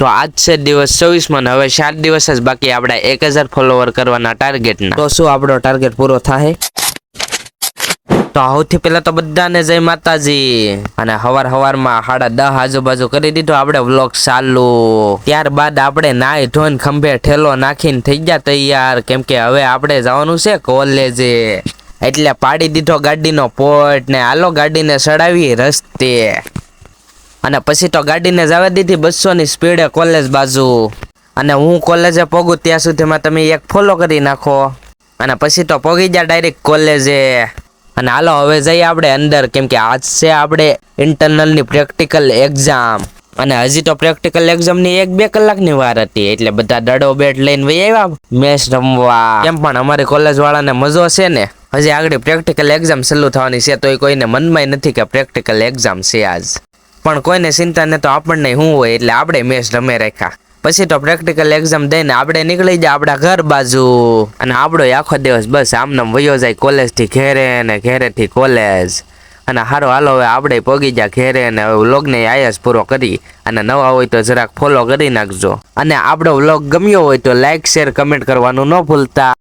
તો આજ છે દિવસ 24 ને હવે 7 દિવસ જ બાકી આપડા 1000 ફોલોવર કરવાના ટાર્ગેટના. તો શું આપણો ટાર્ગેટ પૂરો થાય? તો સૌથી પહેલા તો બધાને જય માતાજી. અને હવારમાં 10:30 આજુબાજુ કરી દીધો આપણે વ્લોગ ચાલુ. ત્યારબાદ આપણે નાઈ ધોઈને ખંભે ઠેલો નાખીને થઈ ગયા તૈયાર, કેમ કે હવે આપણે જવાનું છે કોલેજે. એટલે પાડી દીધો ગાડીનો પોટ ને હાલો ગાડીને ચડાવી રસ્તે. અને પછી તો ગાડીને જવા દીધી 200 ની સ્પીડે કોલેજ બાજુ. અને હું કોલેજે પહોંચું ત્યાં સુધીમાં તમે એક ફોલો કરી નાખો. અને પછી તો પહોંચી ગયા ડાયરેક્ટ કોલેજે. અને હાલો હવે જઈએ આપણે અંદર, કેમ કે આજ છે આપણે ઇન્ટરનલની પ્રેક્ટિકલ એક્ઝામ. અને હજી તો પ્રેક્ટિકલ એક્ઝામની 1-2 કલાકની વાર હતી, એટલે બધા દડો બેટ લઈને વહી આવ્યા મેચ રમવા. કેમ પણ અમારી કોલેજ વાળાને મજો છે ને, હજી આગળ પ્રેક્ટિકલ એક્ઝામ ચાલુ થવાની છે, તોય કોઈને મનમાં નથી કે પ્રેક્ટિકલ એક્ઝામ છે આજ. પણ કોઈને ચિંતા ને તો આપણને શું હોય, એટલે આપણે મેચ રમે રાખ્યા. પછી તો પ્રેક્ટિકલ એક્ઝામ દઈને આપણે નીકળી જાય આપણા ઘર બાજુ. અને આપણો આખો દિવસ બસ આમનામ વયો જાય કોલેજથી ઘેરે ને ઘેરેથી કોલેજ. અને હાલો હવે આપણે પહોંચી ગયા ઘેરે ને હવે વ્લોગને આયા જ પૂરો કરી. અને નવા હોય તો જરાક ફોલો કરી નાખજો. અને આપણો વ્લોગ ગમ્યો હોય તો લાઈક શેર કમેન્ટ કરવાનું ન ભૂલતા.